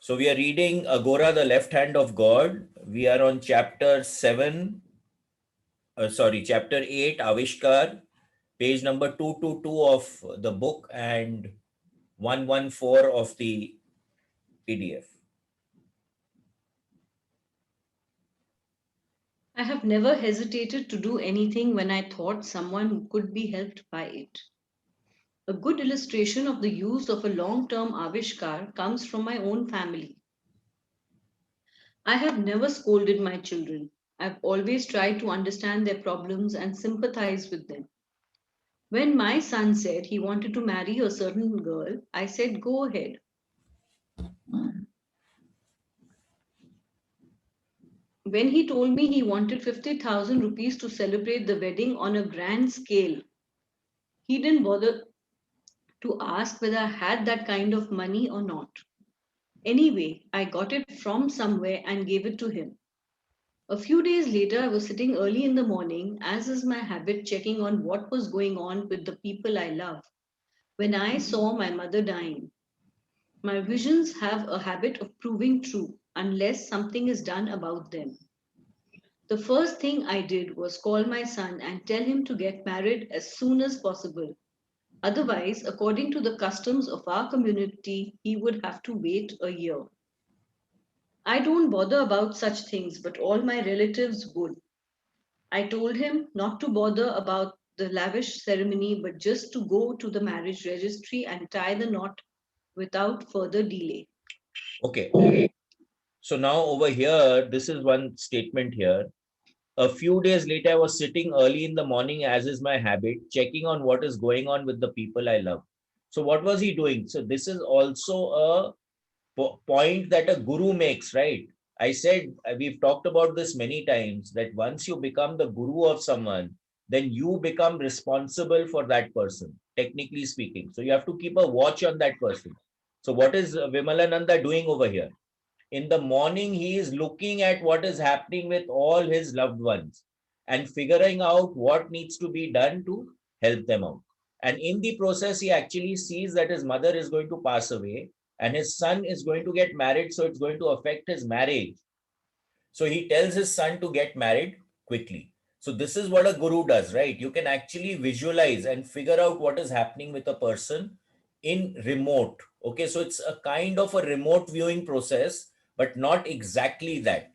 So we are reading Aghora, the left hand of God. We are on chapter 7, chapter 8, Avishkar, page number 222 of the book and 114 of the PDF. I have never hesitated to do anything when I thought someone could be helped by it. A good illustration of the use of a long term Avishkar comes from my own family. I have never scolded my children. I've always tried to understand their problems and sympathize with them. When my son said he wanted to marry a certain girl, I said, go ahead. When he told me he wanted 50,000 rupees to celebrate the wedding on a grand scale, he didn't bother to ask whether I had that kind of money or not. Anyway, I got it from somewhere and gave it to him. A few days later, I was sitting early in the morning, as is my habit, checking on what was going on with the people I love, when I saw my mother dying. My visions have a habit of proving true unless something is done about them. The first thing I did was call my son and tell him to get married as soon as possible. Otherwise, according to the customs of our community, he would have to wait a year. I don't bother about such things, but all my relatives would. I told him not to bother about the lavish ceremony, but just to go to the marriage registry and tie the knot without further delay. Okay. So now over here, this is one statement here. A few days later, I was sitting early in the morning, as is my habit, checking on what is going on with the people I love. So what was he doing? So this is also a point that a guru makes, right? I said, we've talked about this many times, that once you become the guru of someone, then you become responsible for that person, technically speaking. So you have to keep a watch on that person. So what is Vimalananda doing over here? In the morning, he is looking at what is happening with all his loved ones and figuring out what needs to be done to help them out. And in the process, he actually sees that his mother is going to pass away and his son is going to get married. So it's going to affect his marriage. So he tells his son to get married quickly. So this is what a guru does, right? You can actually visualize and figure out what is happening with a person in remote. Okay, so it's a kind of a remote viewing process, but not exactly that.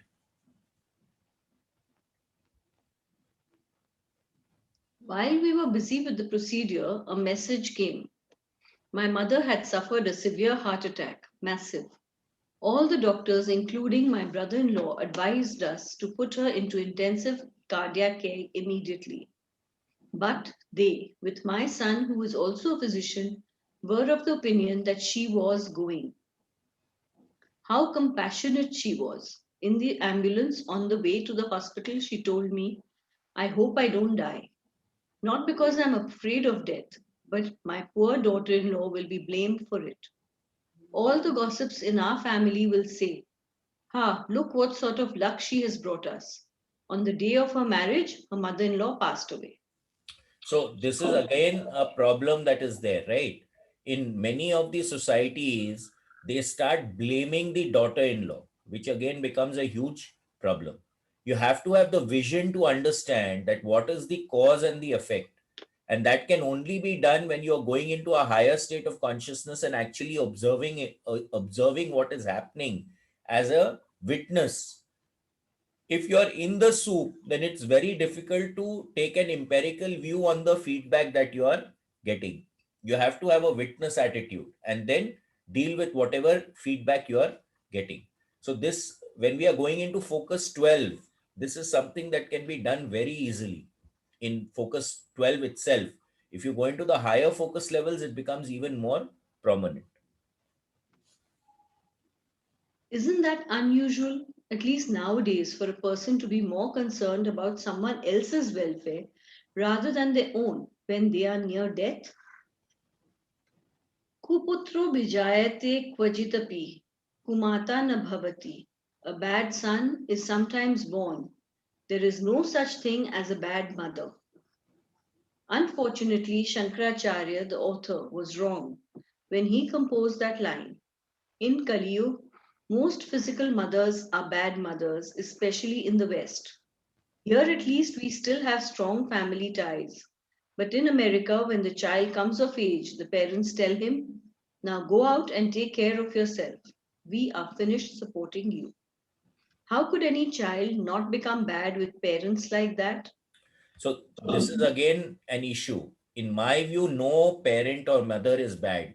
While we were busy with the procedure, a message came. My mother had suffered a severe heart attack, massive. All the doctors, including my brother in law, advised us to put her into intensive cardiac care immediately. But they, with my son, who is also a physician, were of the opinion that she was going. How compassionate she was. In the ambulance on the way to the hospital, she told me, I hope I don't die. Not because I'm afraid of death, but my poor daughter in law will be blamed for it. All the gossips in our family will say, ha, look what sort of luck she has brought us. On the day of her marriage, her mother in law passed away. So this is again a problem that is there, right? In many of the societies, they start blaming the daughter-in-law, which again becomes a huge problem. You have to have the vision to understand that what is the cause and the effect. And that can only be done when you're going into a higher state of consciousness and actually observing it, observing what is happening as a witness. If you're in the soup, then it's very difficult to take an empirical view on the feedback that you are getting. You have to have a witness attitude and then deal with whatever feedback you are getting. So this, when we are going into focus 12, this is something that can be done very easily in focus 12 itself. If you go into the higher focus levels, it becomes even more prominent. Isn't that unusual, at least nowadays, for a person to be more concerned about someone else's welfare rather than their own when they are near death? Kuputro bijayate kvajitapi, kumata na bhavati. A bad son is sometimes born. There is no such thing as a bad mother. Unfortunately, Shankaracharya, the author, was wrong when he composed that line. In Kali Yuga, Most physical mothers are bad mothers, especially in the West. Here, at least, we still have strong family ties. But in America, when the child comes of age, the parents tell him, "Now go out and take care of yourself. We are finished supporting you." How could any child not become bad with parents like that? So this is again an issue. In my view, no parent or mother is bad,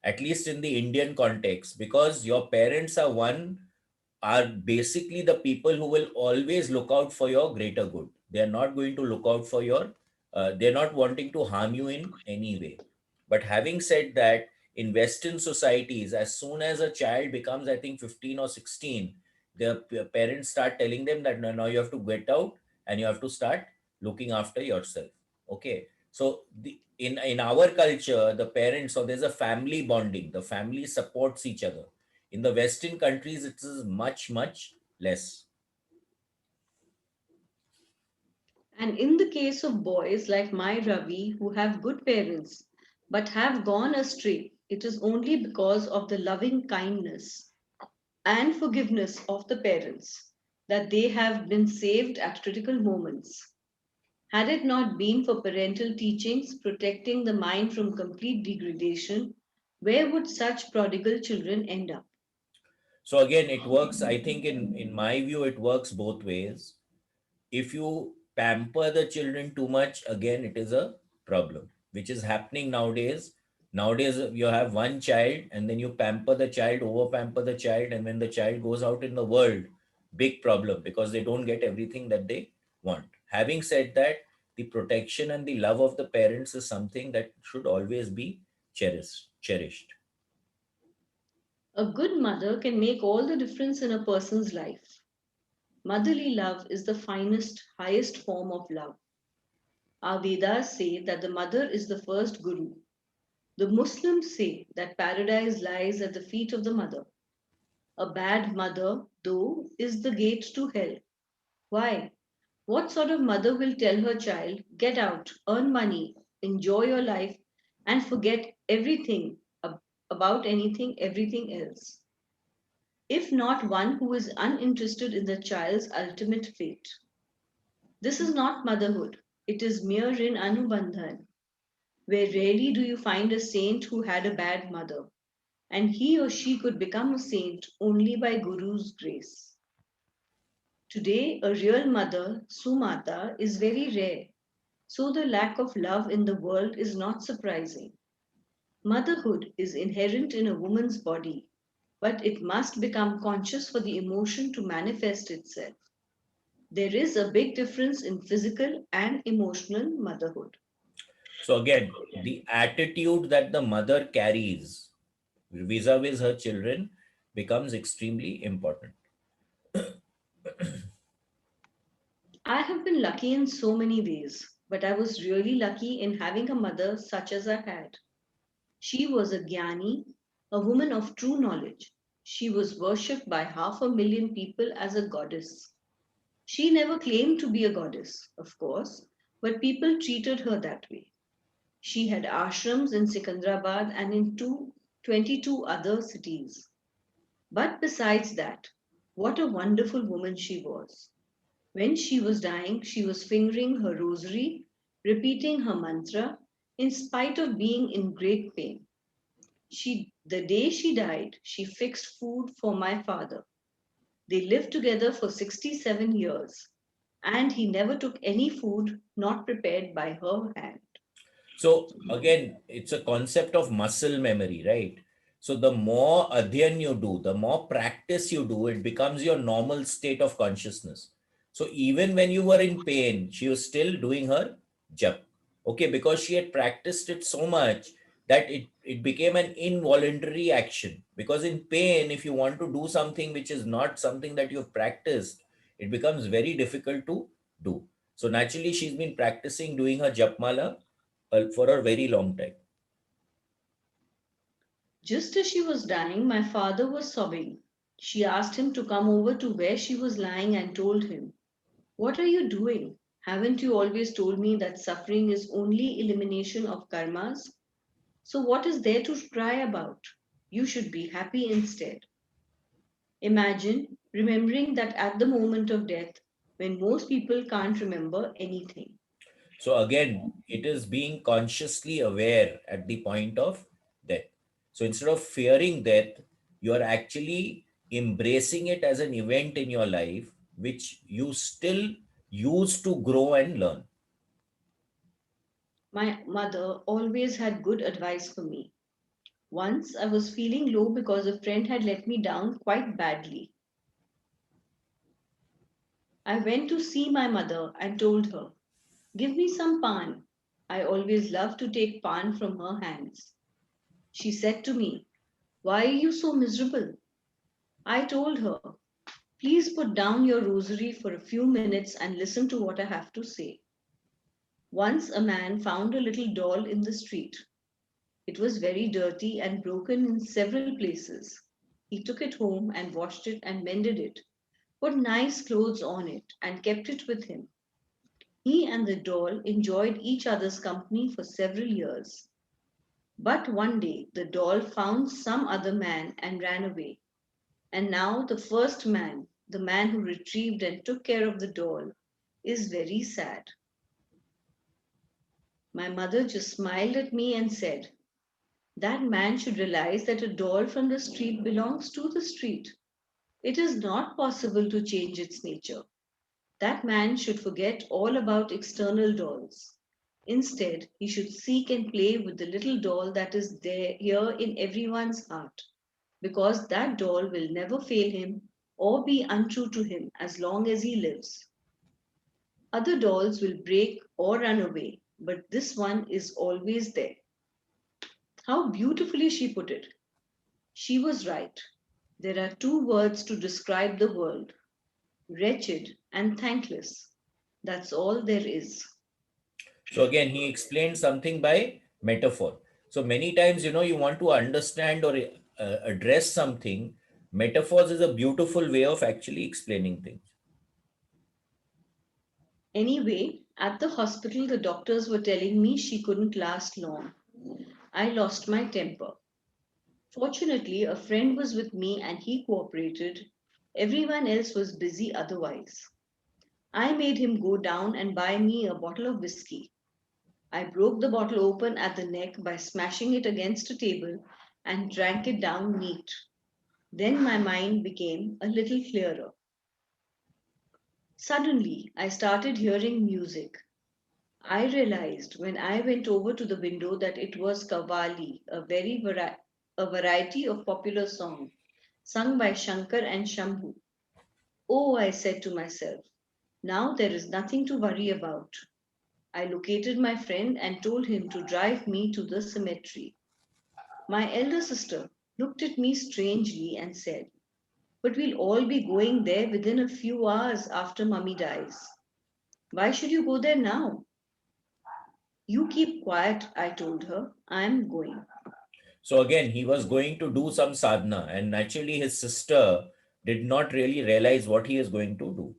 at least in the Indian context, because your parents are basically the people who will always look out for your greater good. They are not going to look out for they're not wanting to harm you in any way. But having said that, in Western societies, as soon as a child becomes, I think, 15 or 16, their parents start telling them that now you have to get out and you have to start looking after yourself. Okay. So in our culture, the parents, so there's a family bonding, the family supports each other. In the Western countries, it is much, much less. And in the case of boys like my Ravi who have good parents but have gone astray, it is only because of the loving kindness and forgiveness of the parents that they have been saved at critical moments. Had it not been for parental teachings protecting the mind from complete degradation, where would such prodigal children end up? So again, it works. I think in my view, it works both ways. If you pamper the children too much, again, it is a problem, which is happening nowadays. Nowadays, you have one child and then you pamper the child, over pamper the child, and when the child goes out in the world, big problem because they don't get everything that they want. Having said that, the protection and the love of the parents is something that should always be cherished. A good mother can make all the difference in a person's life. Motherly love is the finest, highest form of love. Our Vedas say that the mother is the first guru. The Muslims say that paradise lies at the feet of the mother. A bad mother, though, is the gate to hell. Why? What sort of mother will tell her child, "Get out, earn money, enjoy your life, and forget everything about everything else?" If not one who is uninterested in the child's ultimate fate. This is not motherhood. It is mere rin anubandhan, where rarely do you find a saint who had a bad mother, and he or she could become a saint only by Guru's grace. Today, a real mother, Sumata, is very rare, so the lack of love in the world is not surprising. Motherhood is inherent in a woman's body, but it must become conscious for the emotion to manifest itself. There is a big difference in physical and emotional motherhood. So again, the attitude that the mother carries vis-a-vis her children becomes extremely important. I have been lucky in so many ways, but I was really lucky in having a mother such as I had. She was a Gyani, a woman of true knowledge. She was worshipped by 500,000 people as a goddess. She never claimed to be a goddess, of course, but people treated her that way. She had ashrams in Sikandrabad and in 22 other cities. But besides that, what a wonderful woman she was. When she was dying, she was fingering her rosary, repeating her mantra, in spite of being in great pain. The day she died, she fixed food for my father. They lived together for 67 years, and he never took any food not prepared by her hand. So again, it's a concept of muscle memory, right? So the more adhyan you do, the more practice you do, it becomes your normal state of consciousness. So even when you were in pain, she was still doing her jap. Okay, because she had practiced it so much that it became an involuntary action. Because in pain, if you want to do something which is not something that you've practiced, it becomes very difficult to do. So naturally, she's been practicing doing her japmala for a very long time. Just as she was dying, my father was sobbing. She asked him to come over to where she was lying and told him, "What are you doing? Haven't you always told me that suffering is only elimination of karmas? So what is there to cry about? You should be happy instead." Imagine remembering that at the moment of death, when most people can't remember anything. So again, it is being consciously aware at the point of death. So instead of fearing death, you are actually embracing it as an event in your life, which you still use to grow and learn. My mother always had good advice for me. Once I was feeling low because a friend had let me down quite badly. I went to see my mother and told her, "Give me some pan." I always loved to take pan from her hands. She said to me, "Why are you so miserable?" I told her, "Please put down your rosary for a few minutes and listen to what I have to say." Once a man found a little doll in the street. It was very dirty and broken in several places. He took it home and washed it and mended it, put nice clothes on it, and kept it with him. He and the doll enjoyed each other's company for several years. But one day the doll found some other man and ran away. And now the first man, the man who retrieved and took care of the doll, is very sad. My mother just smiled at me and said, "That man should realize that a doll from the street belongs to the street. It is not possible to change its nature. That man should forget all about external dolls. Instead, he should seek and play with the little doll that is there here in everyone's heart, because that doll will never fail him or be untrue to him as long as he lives. Other dolls will break or run away, but this one is always there." How beautifully she put it. She was right. There are two words to describe the world: wretched and thankless. That's all there is. So again, he explained something by metaphor. So many times, you want to understand or address something. Metaphors is a beautiful way of actually explaining things. Anyway, at the hospital, the doctors were telling me she couldn't last long. I lost my temper. Fortunately, a friend was with me and he cooperated. Everyone else was busy otherwise. I made him go down and buy me a bottle of whiskey. I broke the bottle open at the neck by smashing it against a table and drank it down neat. Then my mind became a little clearer. Suddenly, I started hearing music. I realized when I went over to the window that it was Kavali, a variety of popular song sung by Shankar and Shambhu. "Oh," I said to myself, "now there is nothing to worry about." I located my friend and told him to drive me to the cemetery. My elder sister looked at me strangely and said, "But we'll all be going there within a few hours after Mummy dies. Why should you go there now?" "You keep quiet," I told her. "I'm going." So again, he was going to do some sadhana, and naturally, his sister did not really realize what he is going to do.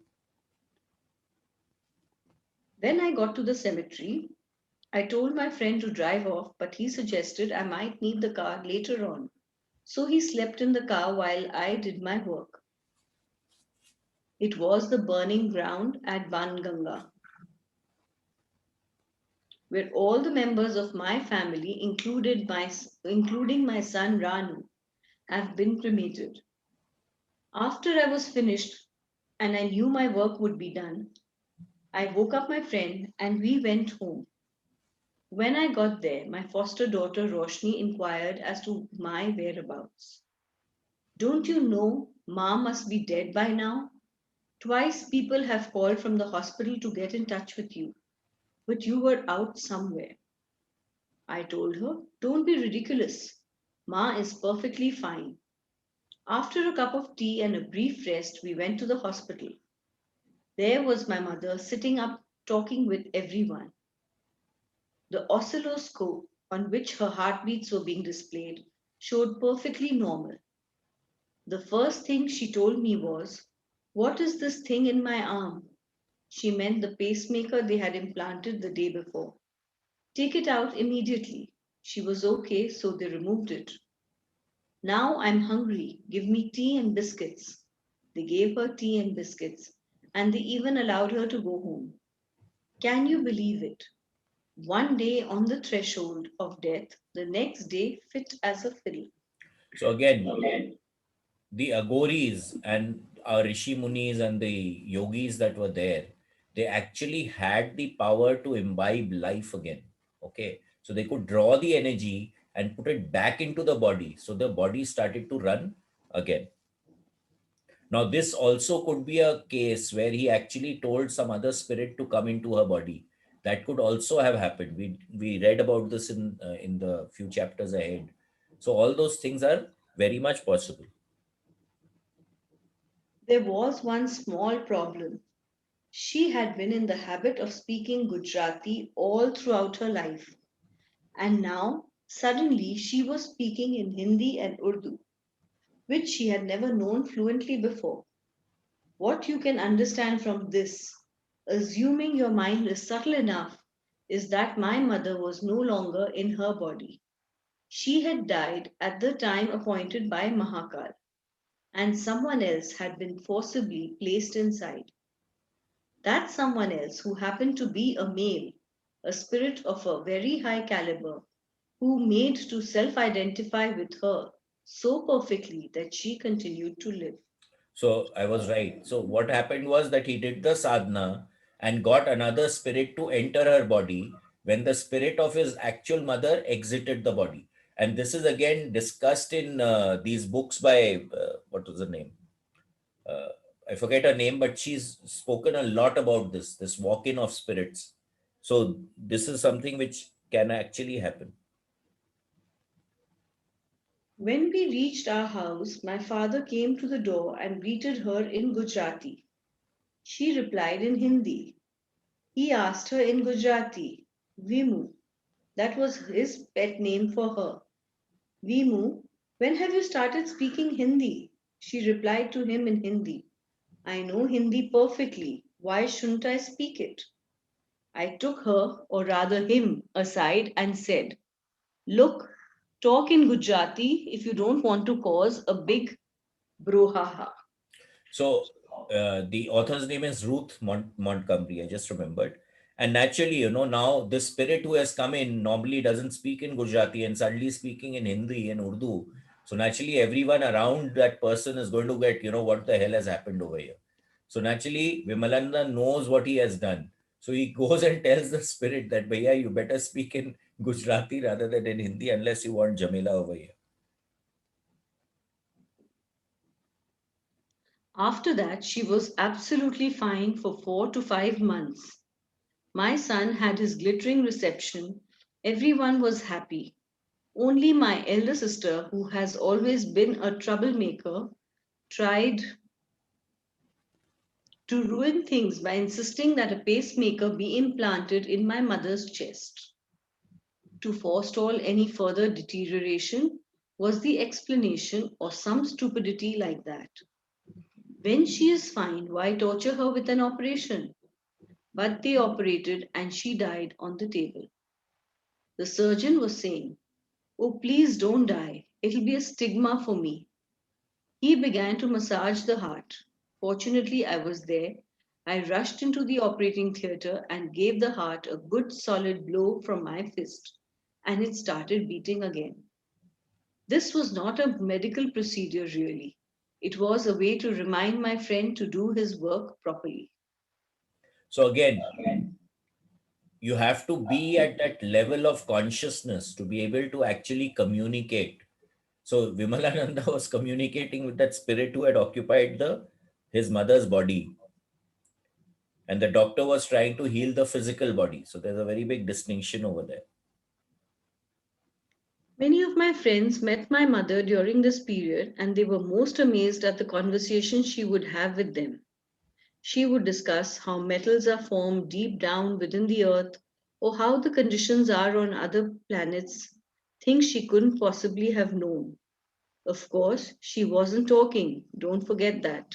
When I got to the cemetery, I told my friend to drive off, but he suggested I might need the car later on. So he slept in the car while I did my work. It was the burning ground at Banganga, where all the members of my family, including my son Ranu, have been cremated. After I was finished and I knew my work would be done, I woke up my friend and we went home. When I got there, my foster daughter Roshni inquired as to my whereabouts. "Don't you know Ma must be dead by now? Twice people have called from the hospital to get in touch with you, but you were out somewhere." I told her, "Don't be ridiculous. Ma is perfectly fine." After a cup of tea and a brief rest, we went to the hospital. There was my mother sitting up talking with everyone. The oscilloscope on which her heartbeats were being displayed showed perfectly normal. The first thing she told me was, "What is this thing in my arm?" She meant the pacemaker they had implanted the day before. "Take it out immediately." She was okay, so they removed it. Now I'm hungry. Give me tea and biscuits. They gave her tea and biscuits, and they even allowed her to go home. Can you believe it? One day on the threshold of death, the next day fit as a fiddle. So again, the Aghoris and our Rishi Munis and the yogis that were there, they actually had the power to imbibe life again. Okay. So they could draw the energy and put it back into the body. So the body started to run again. Now, this also could be a case where he actually told some other spirit to come into her body. That could also have happened. We read about this in the few chapters ahead. So all those things are very much possible. There was one small problem. She had been in the habit of speaking Gujarati all throughout her life, and now suddenly she was speaking in Hindi and Urdu, which she had never known fluently before. What you can understand from this, assuming your mind is subtle enough, is that my mother was no longer in her body. She had died at the time appointed by Mahakal, and someone else had been forcibly placed inside. That someone else who happened to be a male, a spirit of a very high caliber, who made to self identify with her so perfectly that she continued to live. So I was right. So what happened was that he did the sadhana and got another spirit to enter her body when the spirit of his actual mother exited the body. And this is again discussed in these books by, what was the name? uh, I forget her name, but she's spoken a lot about this walk-in of spirits. So this is something which can actually happen. When we reached our house, my father came to the door and greeted her in Gujarati. She replied in Hindi. He asked her in Gujarati, Vimu, that was his pet name for her. Vimu, when have you started speaking Hindi? She replied to him in Hindi. I know Hindi perfectly. Why shouldn't I speak it? I took her, or rather him, aside and said, look, talk in Gujarati if you don't want to cause a big brouhaha. So the author's name is Ruth Montgomery. I just remembered. And naturally, now the spirit who has come in normally doesn't speak in Gujarati and suddenly speaking in Hindi and Urdu. So naturally, everyone around that person is going to get, what the hell has happened over here. So naturally, Vimalanda knows what he has done. So he goes and tells the spirit that, Bhaiya, you better speak in Gujarati rather than in Hindi unless you want Jamila over here. After that, she was absolutely fine for 4 to 5 months. My son had his glittering reception. Everyone was happy. Only my elder sister, who has always been a troublemaker, tried to ruin things by insisting that a pacemaker be implanted in my mother's chest. To forestall any further deterioration was the explanation, or some stupidity like that. When she is fine, why torture her with an operation? But they operated and she died on the table. The surgeon was saying, oh, please don't die. It'll be a stigma for me. He began to massage the heart. Fortunately, I was there. I rushed into the operating theatre and gave the heart a good solid blow from my fist, and it started beating again. This was not a medical procedure, really. It was a way to remind my friend to do his work properly. So again, you have to be at that level of consciousness to be able to actually communicate. So Vimalananda was communicating with that spirit who had occupied the his mother's body, and the doctor was trying to heal the physical body. So there's a very big distinction over there. Many of my friends met my mother during this period, and they were most amazed at the conversations she would have with them. She would discuss how metals are formed deep down within the earth or how the conditions are on other planets, things she couldn't possibly have known. Of course, she wasn't talking, don't forget that.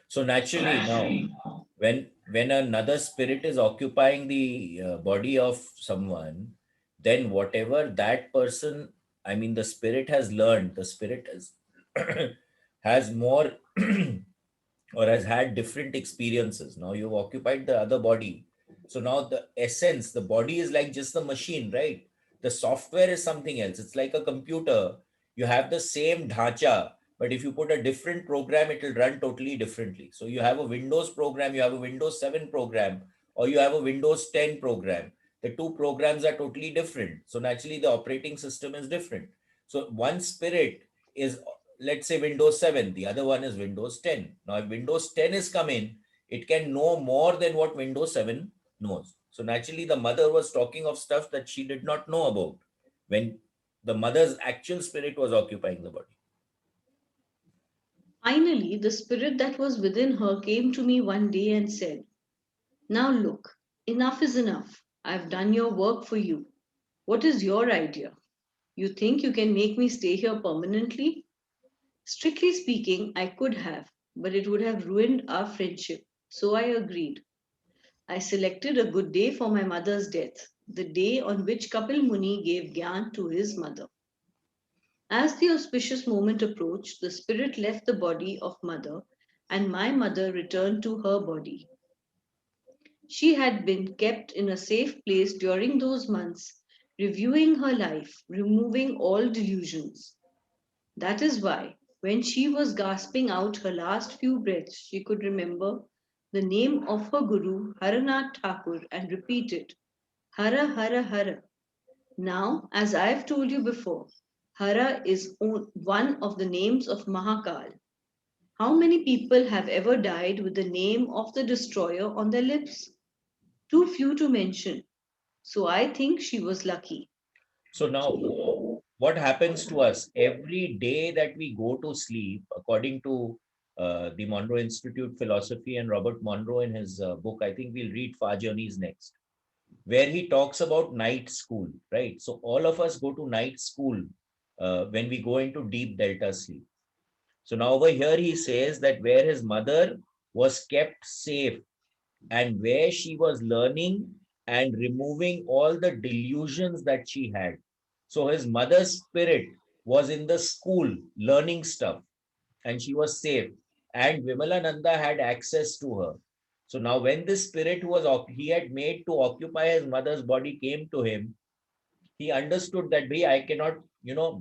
So naturally now, when another spirit is occupying the body of someone, then whatever that person I mean, the spirit has learned, the spirit has has more or has had different experiences. Now you've occupied the other body. So now the essence, the body is like just the machine, right? The software is something else. It's like a computer. You have the same dhacha, but if you put a different program, it will run totally differently. So you have a Windows program, you have a Windows 7 program, or you have a Windows 10 program. The two programs are totally different. So naturally, the operating system is different. So one spirit is, let's say, Windows 7, the other one is Windows 10. Now, if Windows 10 is come in, it can know more than what Windows 7 knows. So naturally, the mother was talking of stuff that she did not know about when the mother's actual spirit was occupying the body. Finally, the spirit that was within her came to me one day and said, "Now look, enough is enough. I've done your work for you. What is your idea? You think you can make me stay here permanently?" Strictly speaking, I could have, but it would have ruined our friendship. So I agreed. I selected a good day for my mother's death, the day on which Kapil Muni gave Gyan to his mother. As the auspicious moment approached, the spirit left the body of mother, and my mother returned to her body. She had been kept in a safe place during those months, reviewing her life, removing all delusions. That is why, when she was gasping out her last few breaths, she could remember the name of her Guru, Haranath Thakur, and repeat it, Hara Hara Hara. Now, as I have told you before, Hara is one of the names of Mahakal. How many people have ever died with the name of the destroyer on their lips? Too few to mention. So I think she was lucky. So now, what happens to us every day that we go to sleep, according to the Monroe Institute Philosophy and Robert Monroe in his book, I think we'll read Far Journeys next, where he talks about night school, right? So all of us go to night school when we go into deep delta sleep. So now over here he says that where his mother was kept safe and where she was learning and removing all the delusions that she had. So his mother's spirit was in the school learning stuff and she was safe. And Vimalananda had access to her. So now, when this spirit who was he had made to occupy his mother's body came to him, he understood that I cannot,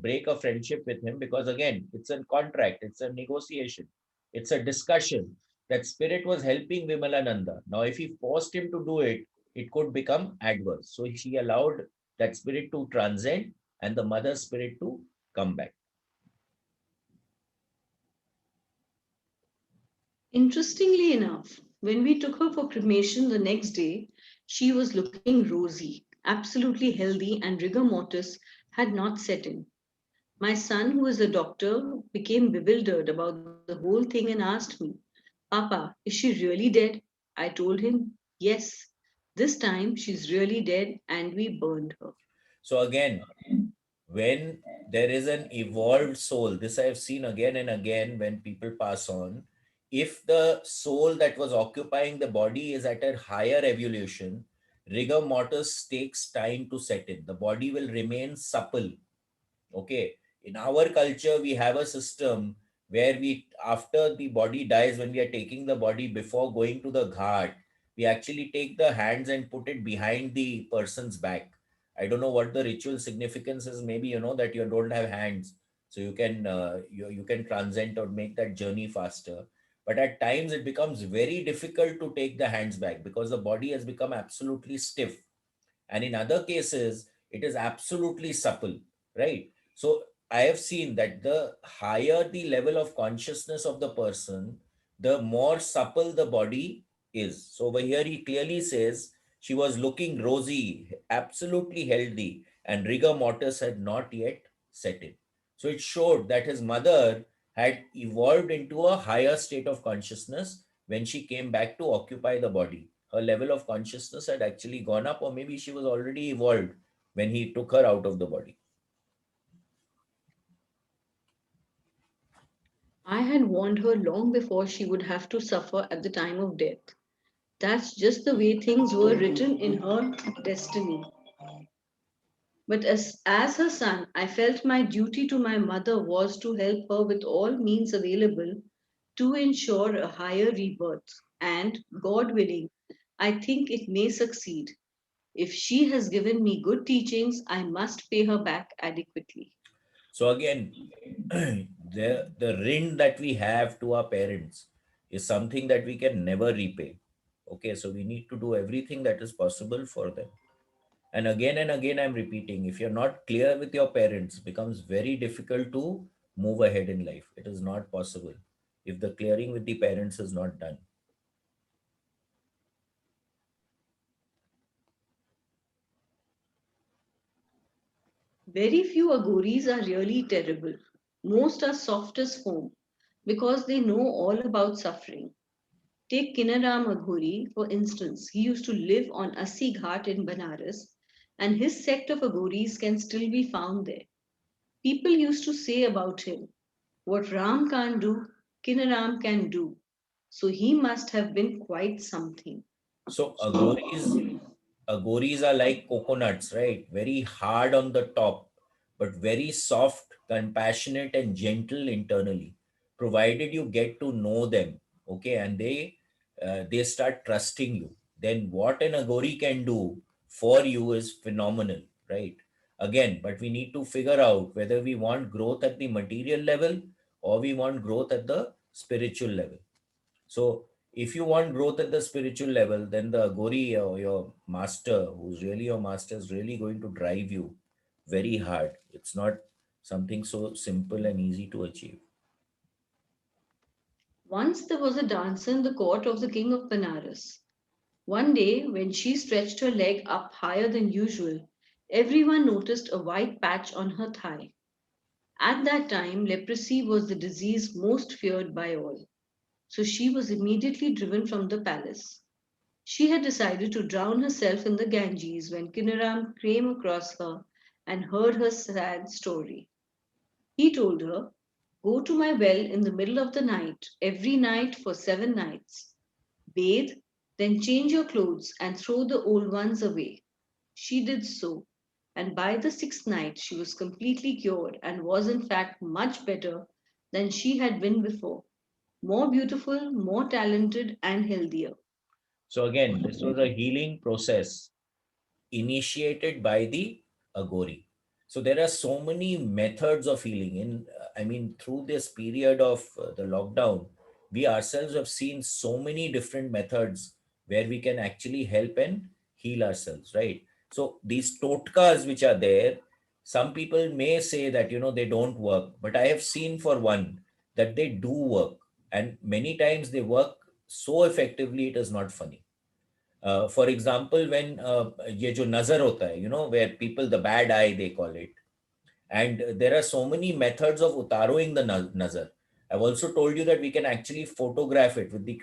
break a friendship with him because again, it's a contract, it's a negotiation, it's a discussion. That spirit was helping Vimalananda. Now, if he forced him to do it, it could become adverse. So she allowed that spirit to transcend and the mother spirit to come back. Interestingly enough, when we took her for cremation the next day, she was looking rosy, absolutely healthy, and rigor mortis had not set in. My son, who is a doctor, became bewildered about the whole thing and asked me, "Papa, is she really dead?" I told him, "Yes, this time she's really dead and we burned her." So again, when there is an evolved soul, this I have seen again and again when people pass on, if the soul that was occupying the body is at a higher evolution, rigor mortis takes time to set in. The body will remain supple. Okay. In our culture, we have a system where after the body dies, when we are taking the body before going to the ghat, we actually take the hands and put it behind the person's back. I don't know what the ritual significance is. Maybe that you don't have hands, so you can transcend or make that journey faster. But at times it becomes very difficult to take the hands back because the body has become absolutely stiff, and in other cases it is absolutely supple, right? So I have seen that the higher the level of consciousness of the person, the more supple the body is. So over here he clearly says she was looking rosy, absolutely healthy, and rigor mortis had not yet set in. So it showed that his mother had evolved into a higher state of consciousness when she came back to occupy the body. Her level of consciousness had actually gone up, or maybe she was already evolved when he took her out of the body. I had warned her long before she would have to suffer at the time of death. That's just the way things were written in her destiny. But as her son, I felt my duty to my mother was to help her with all means available to ensure a higher rebirth. And, God willing, I think it may succeed. If she has given me good teachings, I must pay her back adequately. So again, the rin that we have to our parents is something that we can never repay. Okay, so we need to do everything that is possible for them. And again, I'm repeating, if you're not clear with your parents, it becomes very difficult to move ahead in life. It is not possible if the clearing with the parents is not done. Very few Aghoris are really terrible. Most are soft as foam because they know all about suffering. Take Kinaram Aghori, for instance. He used to live on Assi Ghat in Banaras, and his sect of Aghoris can still be found there. People used to say about him, what Ram can't do, Kinaram can do. So he must have been quite something. So agoris are like coconuts, right? Very hard on the top, but very soft, compassionate, and gentle internally, provided you get to know them. Okay, and they start trusting you. Then what an agori can do for you is phenomenal, right? Again, but we need to figure out whether we want growth at the material level or we want growth at the spiritual level. So if you want growth at the spiritual level, then the Agori or your master, who's really your master, is really going to drive you very hard. It's not something so simple and easy to achieve. Once there was a dancer in the court of the king of Benares. One day, when she stretched her leg up higher than usual, everyone noticed a white patch on her thigh. At that time, leprosy was the disease most feared by all, so she was immediately driven from the palace. She had decided to drown herself in the Ganges when Kinaram came across her and heard her sad story. He told her, go to my well in the middle of the night, every night for 7 nights. Bathe, then change your clothes and throw the old ones away. She did so, and by the sixth night she was completely cured and was in fact much better than she had been before, more beautiful, more talented, and healthier. So again, this was a healing process initiated by the Agori. So there are so many methods of healing. I mean, through this period of the lockdown, we ourselves have seen so many different methods where we can actually help and heal ourselves, right? So these totkas which are there, some people may say that, they don't work, but I have seen for one that they do work. And many times they work so effectively, it is not funny. For example, when ये जो नजर होता है, where people, the bad eye they call it, and there are so many methods of utaroing the nazar. I've also told you that we can actually photograph it with the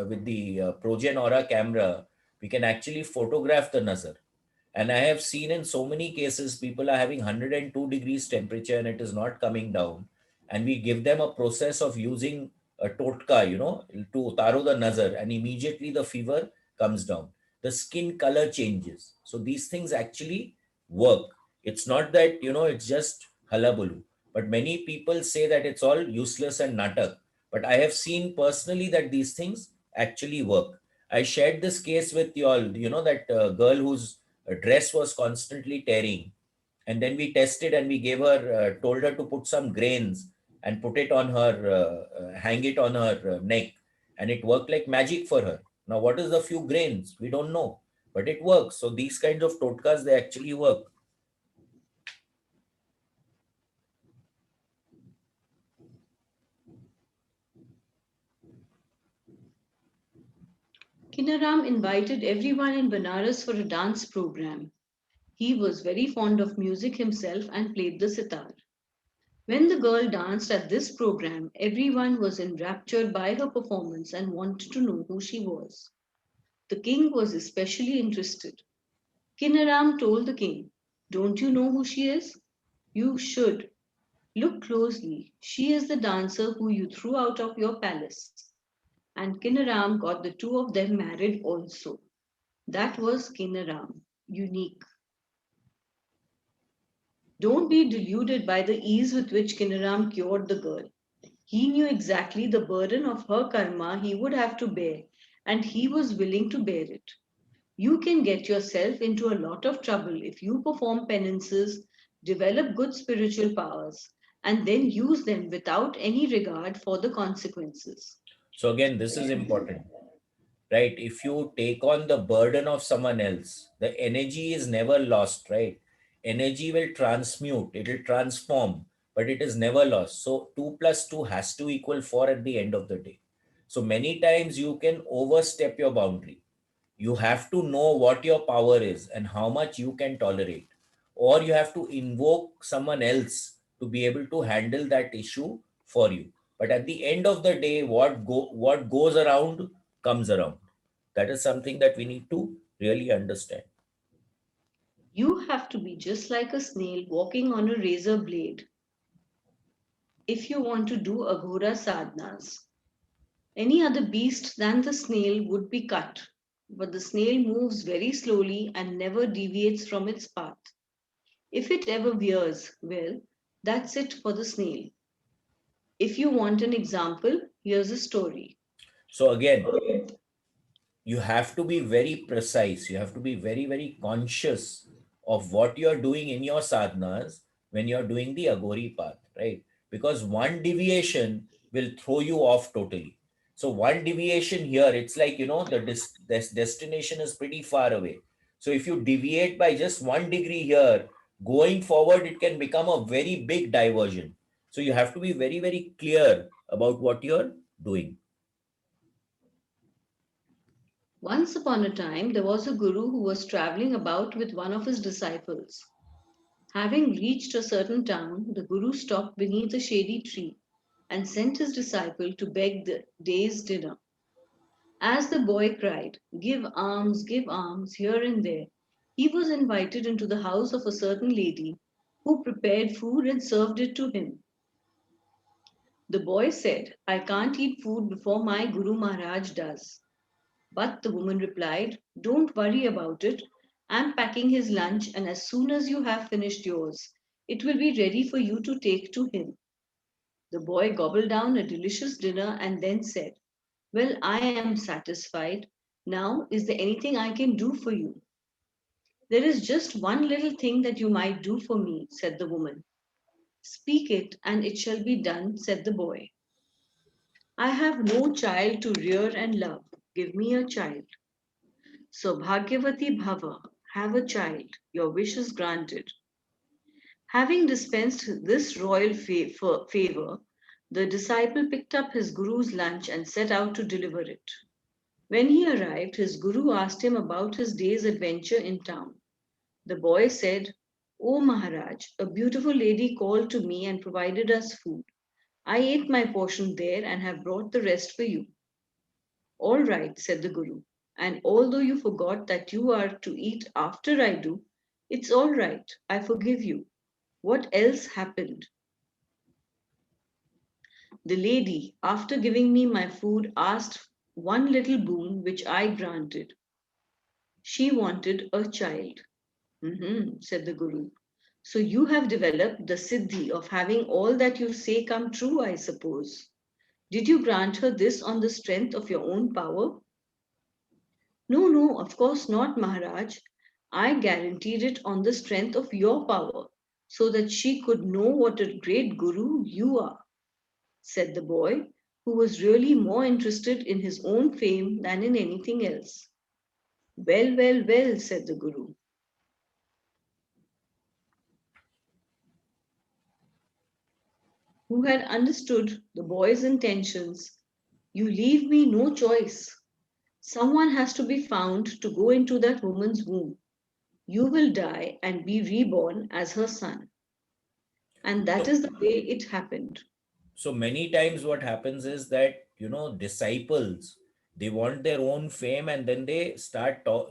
with the Progen Aura camera. We can actually photograph the nazar. And I have seen in so many cases, people are having 102 degrees temperature and it is not coming down. And we give them a process of using a totka, to utaro the nazar, and immediately the fever comes down. The skin color changes. So these things actually work. It's not that, it's just halabulu. But many people say that it's all useless and natak. But I have seen personally that these things actually work. I shared this case with you all, that girl whose dress was constantly tearing. And then we tested and we gave her, told her to put some grains and put it on her, hang it on her neck. And it worked like magic for her. Now, what is the few grains? We don't know, but it works. So these kinds of totkas, they actually work. Kinaram invited everyone in Benares for a dance program. He was very fond of music himself and played the sitar. When the girl danced at this program, everyone was enraptured by her performance and wanted to know who she was. The king was especially interested. Kinaram told the king, don't you know who she is? You should. Look closely. She is the dancer who you threw out of your palace. And Kinaram got the two of them married also. That was Kinaram, unique. Don't be deluded by the ease with which Kinaram cured the girl. He knew exactly the burden of her karma he would have to bear, and he was willing to bear it. You can get yourself into a lot of trouble if you perform penances, develop good spiritual powers, and then use them without any regard for the consequences. So again, this is important, right? If you take on the burden of someone else, the energy is never lost, right? Energy will transmute, it will transform, but it is never lost. So 2 plus 2 has to equal 4 at the end of the day. So many times you can overstep your boundary. You have to know what your power is and how much you can tolerate, or you have to invoke someone else to be able to handle that issue for you. But at the end of the day, what goes around comes around. That is something that we need to really understand. You have to be just like a snail walking on a razor blade if you want to do Aghora sadhanas. Any other beast than the snail would be cut, but the snail moves very slowly and never deviates from its path. If it ever veers, well, that's it for the snail. If you want an example, here's a story. So again, you have to be very precise. You have to be very, very conscious of what you're doing in your sadhanas when you're doing the Agori path, right? Because one deviation will throw you off totally. So one deviation here, it's like, this destination is pretty far away. So if you deviate by just 1 degree here, going forward, it can become a very big diversion. So you have to be very, very clear about what you're doing. Once upon a time, there was a guru who was traveling about with one of his disciples. Having reached a certain town, the guru stopped beneath a shady tree and sent his disciple to beg the day's dinner. As the boy cried, give alms here and there, he was invited into the house of a certain lady who prepared food and served it to him. The boy said, I can't eat food before my Guru Maharaj does. But the woman replied, don't worry about it. I'm packing his lunch, and as soon as you have finished yours, it will be ready for you to take to him. The boy gobbled down a delicious dinner and then said, well, I am satisfied. Now, is there anything I can do for you? There is just one little thing that you might do for me, said the woman. Speak it, and it shall be done, said the boy. I have no child to rear and love. Give me a child. So, Bhagyavati Bhava, have a child. Your wish is granted. Having dispensed this royal favor, the disciple picked up his guru's lunch and set out to deliver it. When he arrived, his guru asked him about his day's adventure in town. The boy said, O Maharaj, a beautiful lady called to me and provided us food. I ate my portion there and have brought the rest for you. All right, said the Guru. And although you forgot that you are to eat after I do, it's all right. I forgive you. What else happened? The lady, after giving me my food, asked one little boon which I granted. She wanted a child. Said the Guru. So you have developed the siddhi of having all that you say come true, I suppose. Did you grant her this on the strength of your own power? No, no, of course not, Maharaj. I guaranteed it on the strength of your power, so that she could know what a great guru you are, said the boy, who was really more interested in his own fame than in anything else. Well, well, well, said the guru, who had understood the boy's intentions. You leave me no choice. Someone has to be found to go into that woman's womb. You will die and be reborn as her son. And that So is the way it happened. so many times what happens is that disciples, they want their own fame, and then they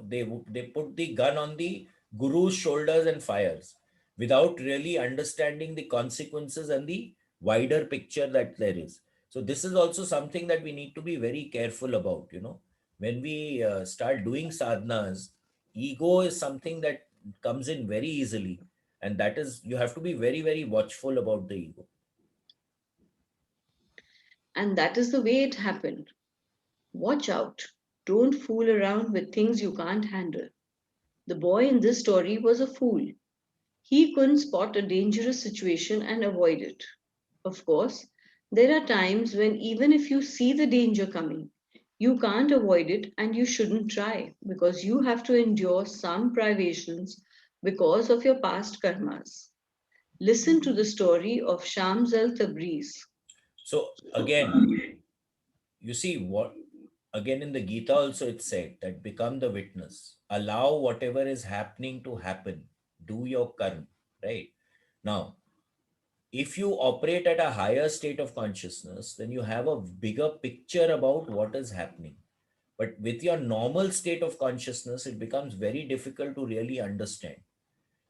they put the gun on the guru's shoulders and fires without really understanding the consequences and the wider picture that there is. So this is also something that we need to be very careful about. When we start doing sadhanas, ego is something that comes in very easily. And that is, you have to be very, very watchful about the ego. And that is the way it happened. Watch out. Don't fool around with things you can't handle. The boy in this story was a fool. He couldn't spot a dangerous situation and avoid it. Of course, there are times when even if you see the danger coming, you can't avoid it and you shouldn't try because you have to endure some privations because of your past karmas. Listen to the story of Shams al Tabriz. So again, you see what, again in the Gita also it said that become the witness, allow whatever is happening to happen, do your karma, right? Now, if you operate at a higher state of consciousness, then you have a bigger picture about what is happening. But with your normal state of consciousness, it becomes very difficult to really understand.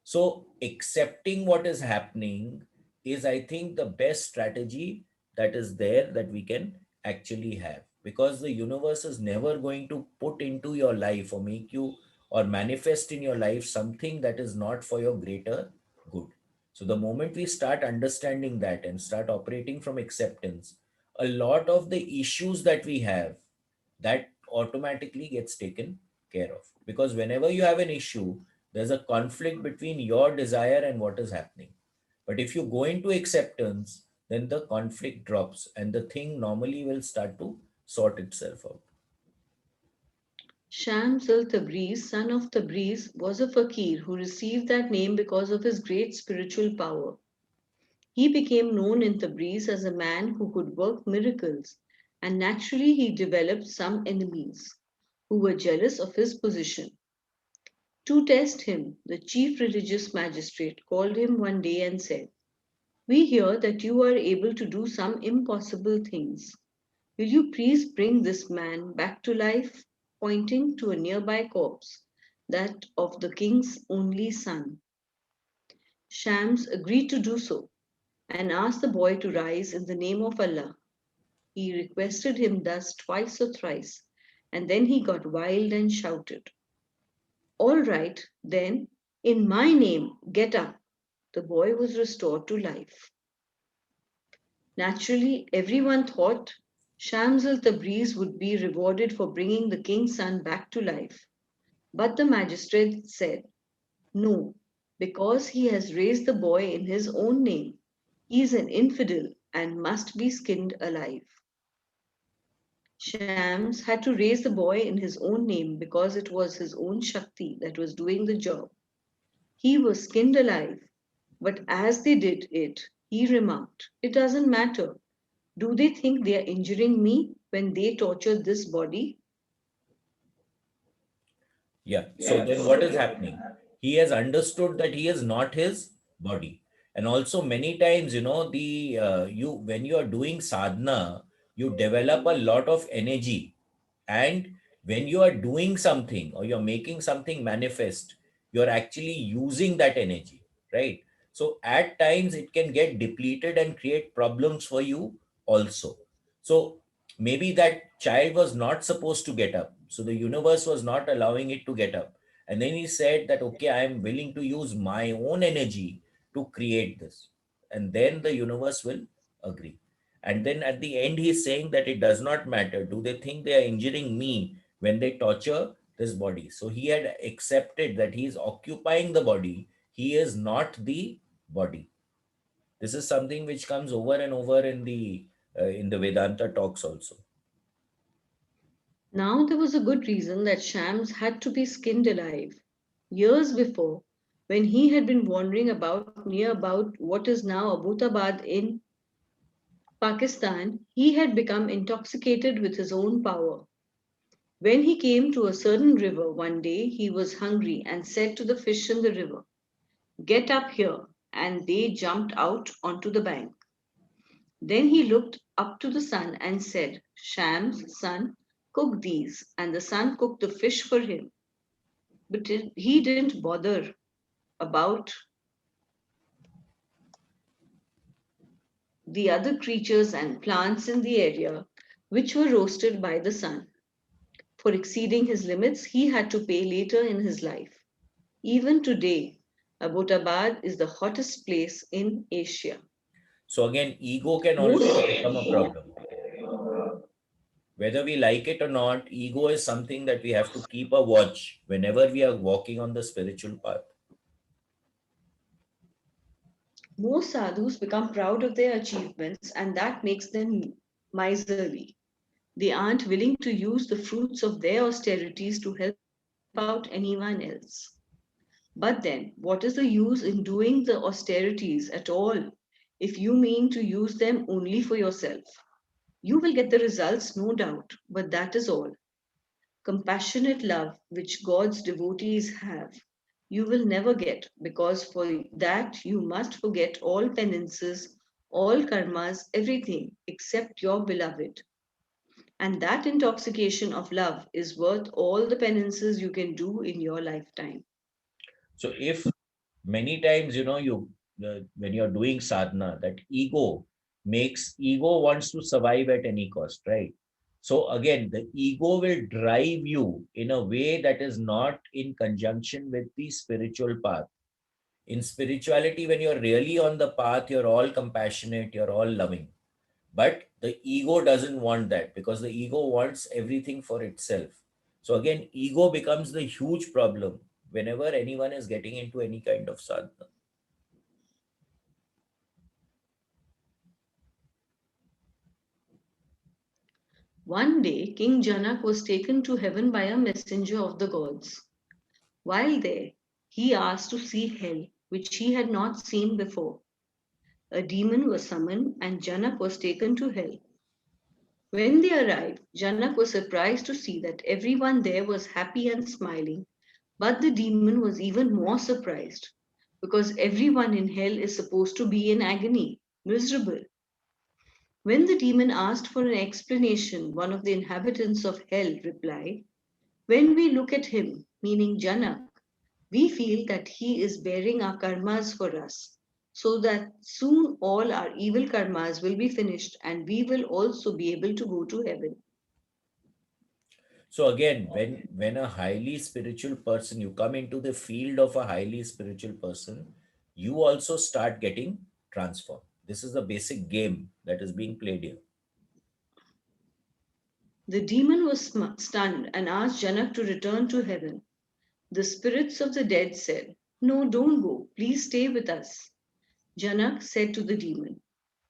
So, accepting what is happening is, I think, the best strategy that is there that we can actually have, because the universe is never going to put into your life or make you or manifest in your life something that is not for your greater good. So, the moment we start understanding that and start operating from acceptance, a lot of the issues that we have, that automatically gets taken care of. Because whenever you have an issue, there's a conflict between your desire and what is happening. But if you go into acceptance, then the conflict drops and the thing normally will start to sort itself out. Shams al Tabriz, son of Tabriz, was a fakir who received that name because of his great spiritual power. He became known in Tabriz as a man who could work miracles, and naturally he developed some enemies who were jealous of his position. To test him, the chief religious magistrate called him one day and said, "We hear that you are able to do some impossible things. Will you please bring this man back to life?" Pointing to a nearby corpse, that of the king's only son. Shams agreed to do so and asked the boy to rise in the name of Allah. He requested him thus twice or thrice, and then he got wild and shouted, "All right, then, in my name, get up." The boy was restored to life. Naturally, everyone thought Shams al Tabriz would be rewarded for bringing the king's son back to life. But the magistrate said, "No, because he has raised the boy in his own name. He is an infidel and must be skinned alive." Shams had to raise the boy in his own name because it was his own Shakti that was doing the job. He was skinned alive, but as they did it, he remarked, "It doesn't matter. Do they think they are injuring me when they torture this body?" Yeah. So then what is happening? He has understood that he is not his body. And also many times, the you when you are doing sadhana, you develop a lot of energy. And when you are doing something or you're making something manifest, you're actually using that energy, right? So at times it can get depleted and create problems for you also. So maybe that child was not supposed to get up, so the universe was not allowing it to get up, and then he said that, okay, I am willing to use my own energy to create this, and then the universe will agree. And then at the end he's saying that it does not matter, do they think they are injuring me when they torture this body? So he had accepted that he is occupying the body, he is not the body. This is something which comes over and over in the Vedanta talks also. Now there was a good reason that Shams had to be skinned alive. Years before, when he had been wandering about near about what is now Abbottabad in Pakistan, he had become intoxicated with his own power. When he came to a certain river one day, he was hungry and said to the fish in the river, "Get up here." And they jumped out onto the bank. Then he looked up to the sun and said, "Shams, son, cook these." And the sun cooked the fish for him. But he didn't bother about the other creatures and plants in the area, which were roasted by the sun. For exceeding his limits, he had to pay later in his life. Even today, Abbottabad is the hottest place in Asia. So again, ego can Most always become a problem. Whether we like it or not, ego is something that we have to keep a watch whenever we are walking on the spiritual path. most sadhus become proud of their achievements, and that makes them miserly. They aren't willing to use the fruits of their austerities to help out anyone else. But then, what is the use in doing the austerities at all if you mean to use them only for yourself? You will get the results, no doubt, but that is all. Compassionate love, which God's devotees have, you will never get, because for that you must forget all penances, all karmas, everything except your beloved. And that intoxication of love is worth all the penances you can do in your lifetime. So if many times, when you're doing sadhana, that ego wants to survive at any cost, right? So again, the ego will drive you in a way that is not in conjunction with the spiritual path. In spirituality, when you're really on the path, you're all compassionate, you're all loving. But the ego doesn't want that, because the ego wants everything for itself. So again, ego becomes the huge problem whenever anyone is getting into any kind of sadhana. One day, King Janak was taken to heaven by a messenger of the gods. While there, he asked to see hell, which he had not seen before. A demon was summoned, and Janak was taken to hell. When they arrived, Janak was surprised to see that everyone there was happy and smiling, but the demon was even more surprised because everyone in hell is supposed to be in agony, miserable. When the demon asked for an explanation, one of the inhabitants of hell replied, when we look at him, meaning Janak, we feel that he is bearing our karmas for us, so that soon all our evil karmas will be finished and we will also be able to go to heaven. So again, when a highly spiritual person, you come into the field of a highly spiritual person, you also start getting transformed. This is the basic game that is being played here. The demon was stunned and asked Janak to return to heaven. The spirits of the dead said, no, don't go. Please stay with us. Janak said to the demon,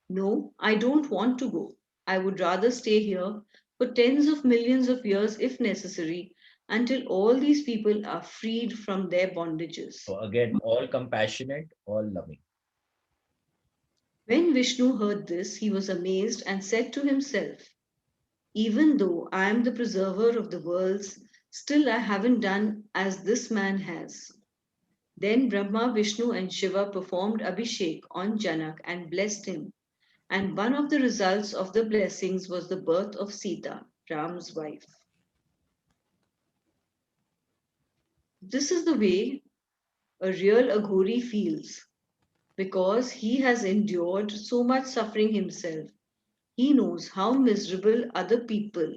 no, I don't want to go. I would rather stay here for tens of millions of years if necessary until all these people are freed from their bondages. So again, all compassionate, all loving. When Vishnu heard this, he was amazed and said to himself, even though I am the preserver of the worlds, still I haven't done as this man has. Then Brahma, Vishnu, and Shiva performed Abhishek on Janak and blessed him. And one of the results of the blessings was the birth of Sita, Ram's wife. This is the way a real Aghori feels because he has endured so much suffering himself. He knows how miserable other people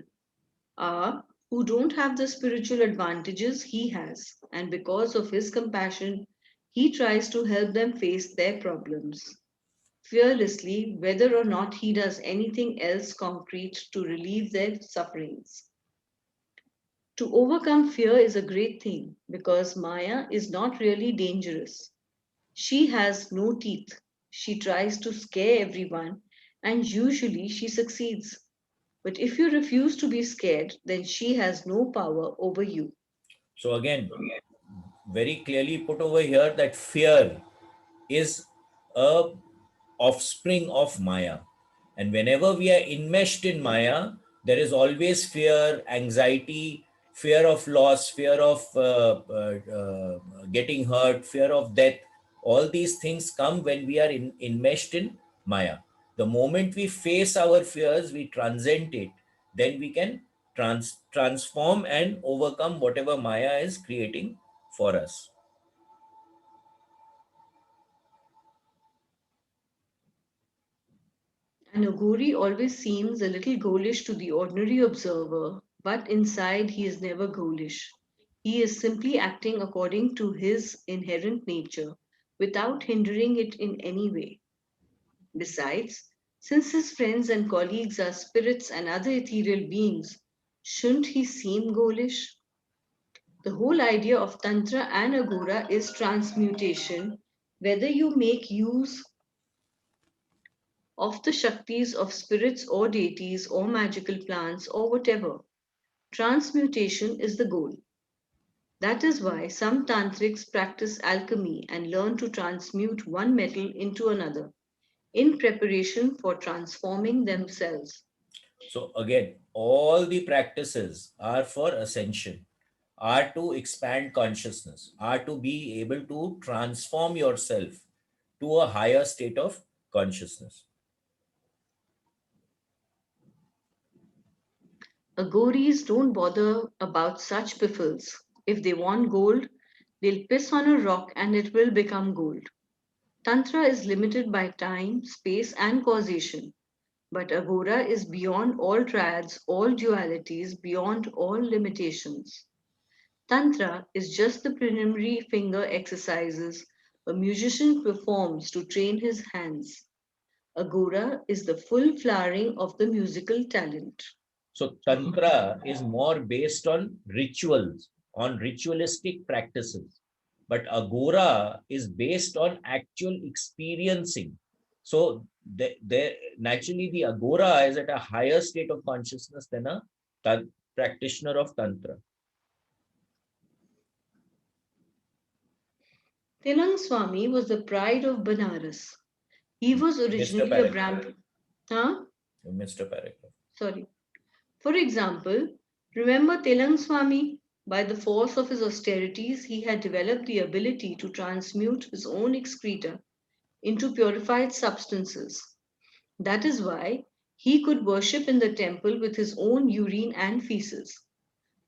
are who don't have the spiritual advantages he has, and because of his compassion, he tries to help them face their problems fearlessly, whether or not he does anything else concrete to relieve their sufferings. To overcome fear is a great thing because Maya is not really dangerous. She has no teeth. She tries to scare everyone, and usually she succeeds. But if you refuse to be scared, then she has no power over you. So again, very clearly put over here that fear is a offspring of Maya. And whenever we are enmeshed in Maya, there is always fear, anxiety, fear of loss, fear of getting hurt, fear of death. All these things come when we are enmeshed in Maya. The moment we face our fears, we transcend it, then we can transform and overcome whatever Maya is creating for us. And Oguri always seems a little ghoulish to the ordinary observer, but inside he is never ghoulish. He is simply acting according to his inherent nature, without hindering it in any way. Besides, since his friends and colleagues are spirits and other ethereal beings, shouldn't he seem ghoulish? The whole idea of Tantra and Aghora is transmutation, whether you make use of the Shaktis of spirits or deities or magical plants or whatever. Transmutation is the goal. That is why some tantrics practice alchemy and learn to transmute one metal into another in preparation for transforming themselves. So again, all the practices are for ascension, are to expand consciousness, are to be able to transform yourself to a higher state of consciousness. Agouris don't bother about such piffles. If they want gold, they'll piss on a rock and it will become gold. Tantra is limited by time, space, and causation, but Aghora is beyond all triads, all dualities, beyond all limitations. Tantra is just the preliminary finger exercises a musician performs to train his hands. Aghora is the full flowering of the musical talent. So Tantra is more based on rituals, on ritualistic practices. But Agora is based on actual experiencing. So naturally the Agora is at a higher state of consciousness than a practitioner of Tantra. Tilang Swami was the pride of Banaras. He was Mr. originally a Paragraph. Brahmin. Huh? Mr. Paragraph. Sorry. For example, remember Telang Swami? By the force of his austerities, he had developed the ability to transmute his own excreta into purified substances. That is why he could worship in the temple with his own urine and feces.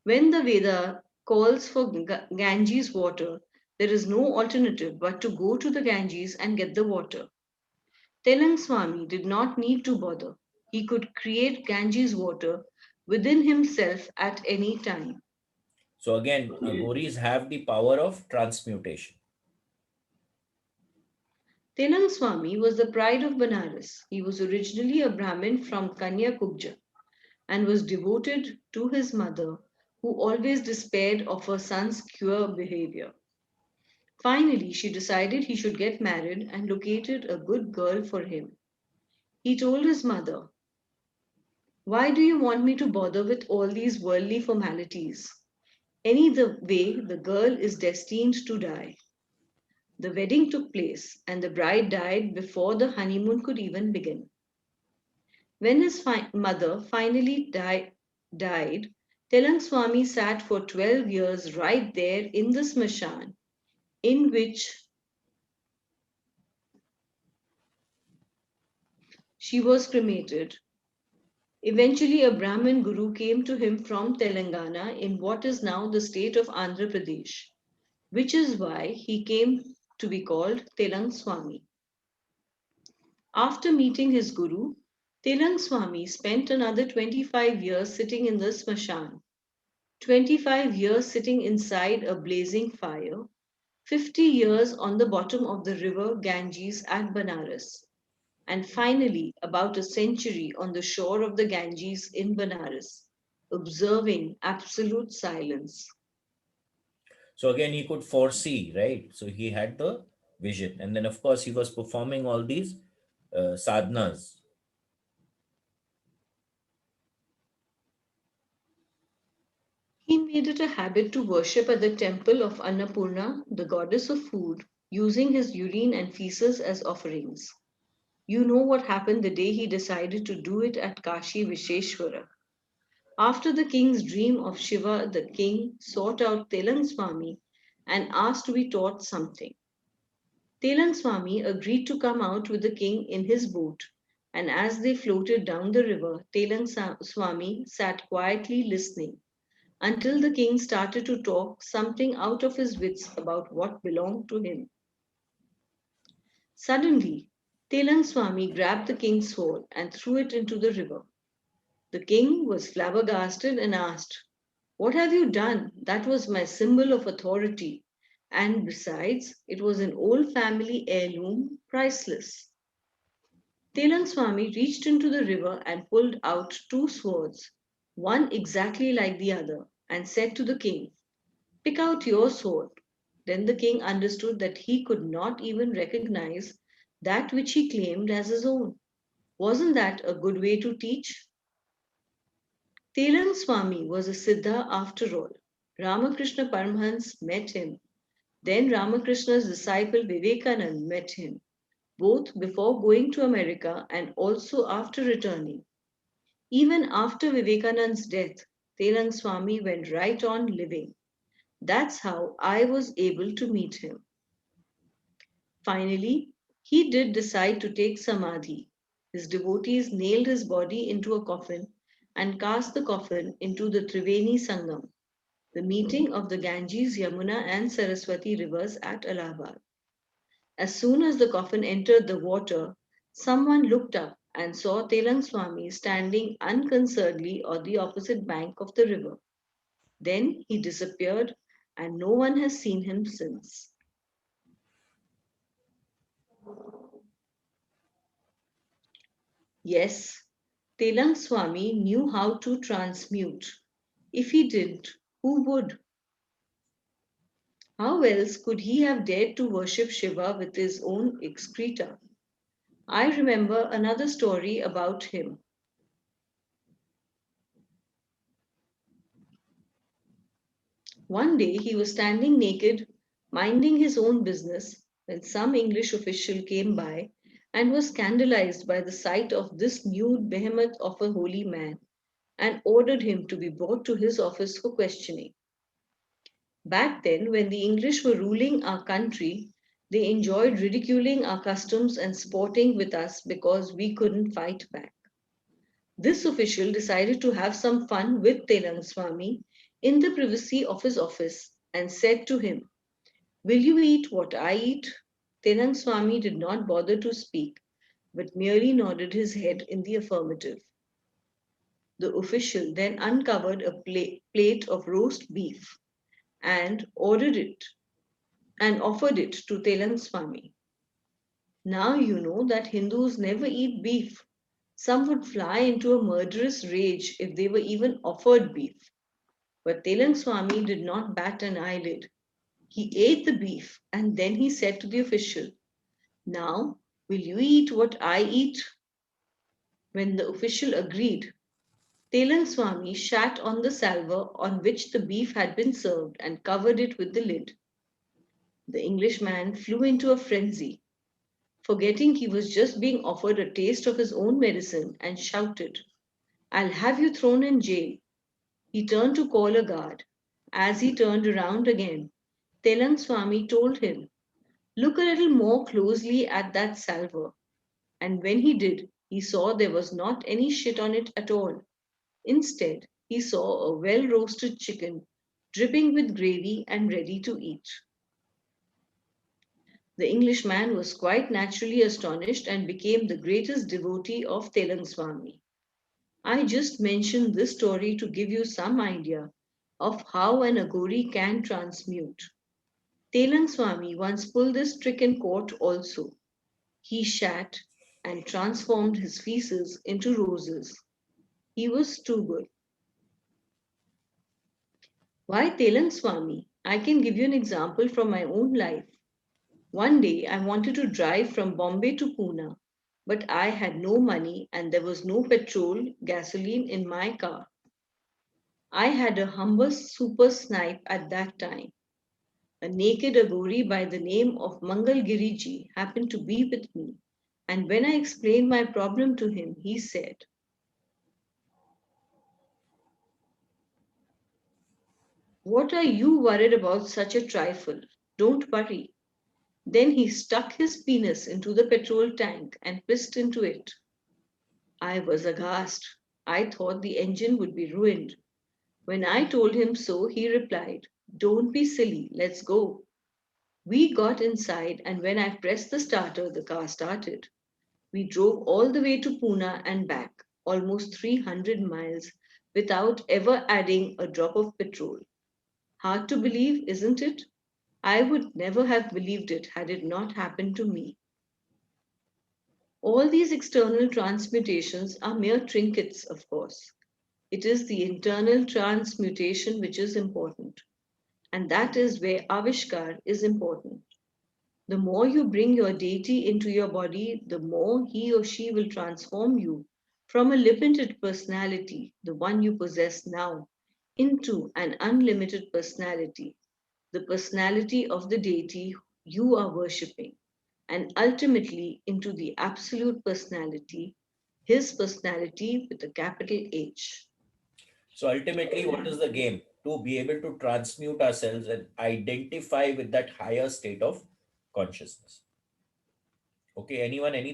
When the Veda calls for Ganges water, there is no alternative but to go to the Ganges and get the water. Telang Swami did not need to bother. He could create Ganges water within himself at any time. So again, Agoris have the power of transmutation. Telang Swami was the pride of Banaras. He was originally a Brahmin from Kanyakubja and was devoted to his mother, who always despaired of her son's queer behavior. Finally, she decided he should get married and located a good girl for him. He told his mother, "Why do you want me to bother with all these worldly formalities? Any the way, the girl is destined to die." The wedding took place, and the bride died before the honeymoon could even begin. When his mother finally died, Telang Swami sat for 12 years right there in the smashan in which she was cremated. Eventually, a Brahmin guru came to him from Telangana in what is now the state of Andhra Pradesh, which is why he came to be called Telang Swami. After meeting his guru, Telang Swami spent another 25 years sitting in the smashan, 25 years sitting inside a blazing fire, 50 years on the bottom of the river Ganges at Banaras, and finally about a century on the shore of the Ganges in Benares, observing absolute silence. So again, he could foresee, right? So he had the vision. And then, of course, he was performing all these sadhanas. He made it a habit to worship at the temple of Annapurna, the goddess of food, using his urine and feces as offerings. You know what happened the day he decided to do it at Kashi Visheshwara. After the king's dream of Shiva, the king sought out Telang Swami and asked to be taught something. Telang Swami agreed to come out with the king in his boat, and as they floated down the river, Telang Swami sat quietly listening until the king started to talk something out of his wits about what belonged to him. Suddenly, Telang Swami grabbed the king's sword and threw it into the river. The king was flabbergasted and asked, "What have you done? That was my symbol of authority, And besides, it was an old family heirloom, priceless. Telang Swami reached into the river and pulled out two swords, one exactly like the other, and said to the king, "Pick out your sword." Then the king understood that he could not even recognize that which he claimed as his own. Wasn't that a good way to teach? Telang Swami was a Siddha after all. Ramakrishna Paramhans met him. Then Ramakrishna's disciple Vivekanand met him, both before going to America and also after returning. Even after Vivekanand's death, Telang Swami went right on living. That's how I was able to meet him. Finally, he did decide to take Samadhi. His devotees nailed his body into a coffin and cast the coffin into the Triveni Sangam, the meeting of the Ganges, Yamuna, and Saraswati rivers at Allahabad. As soon as the coffin entered the water, someone looked up and saw Telang Swami standing unconcernedly on the opposite bank of the river. Then he disappeared, and no one has seen him since. Yes, Telang Swami knew how to transmute. If he didn't, who would? How else could he have dared to worship Shiva with his own excreta? I remember another story about him. One day he was standing naked, minding his own business, when some English official came by and was scandalized by the sight of this nude behemoth of a holy man and ordered him to be brought to his office for questioning. Back then, when the English were ruling our country, they enjoyed ridiculing our customs and sporting with us because we couldn't fight back. This official decided to have some fun with Telang Swami in the privacy of his office and said to him, "Will you eat what I eat?" Telang Swami did not bother to speak, but merely nodded his head in the affirmative. The official then uncovered a plate of roast beef and ordered it and offered it to Telang Swami. Now you know that Hindus never eat beef. Some would fly into a murderous rage if they were even offered beef. But Telang Swami did not bat an eyelid. He ate the beef and then he said to the official, "Now, will you eat what I eat?" When the official agreed, Telang Swami shat on the salver on which the beef had been served and covered it with the lid. The Englishman flew into a frenzy, forgetting he was just being offered a taste of his own medicine, and shouted, "I'll have you thrown in jail." He turned to call a guard. As he turned around again, Telang Swami told him, "Look a little more closely at that salver." And when he did, he saw there was not any shit on it at all. Instead, he saw a well roasted chicken dripping with gravy and ready to eat. The Englishman was quite naturally astonished and became the greatest devotee of Telang Swami. I just mentioned this story to give you some idea of how an Aghori can transmute. Telang Swami once pulled this trick in court also. He shat and transformed his feces into roses. He was too good. Why Telang Swami? I can give you an example from my own life. One day I wanted to drive from Bombay to Pune, but I had no money and there was no petrol, gasoline in my car. I had a humble super snipe at that time. A naked Aghori by the name of Mangal Giriji happened to be with me, and when I explained my problem to him, he said, "What are you worried about such a trifle? Don't worry." Then he stuck his penis into the petrol tank and pissed into it. I was aghast. I thought the engine would be ruined. When I told him so, he replied, "Don't be silly, let's go." We got inside, and when I pressed the starter, the car started. We drove all the way to Pune and back, almost 300 miles, without ever adding a drop of petrol. Hard to believe, isn't it? I would never have believed it had it not happened to me. All these external transmutations are mere trinkets, of course. It is the internal transmutation which is important. And that is where Avishkar is important. The more you bring your deity into your body, the more he or she will transform you from a limited personality, the one you possess now, into an unlimited personality, the personality of the deity you are worshipping, and ultimately into the absolute personality, his personality with a capital H. So ultimately, what is the game? To be able to transmute ourselves and identify with that higher state of consciousness. Okay, anyone, anything?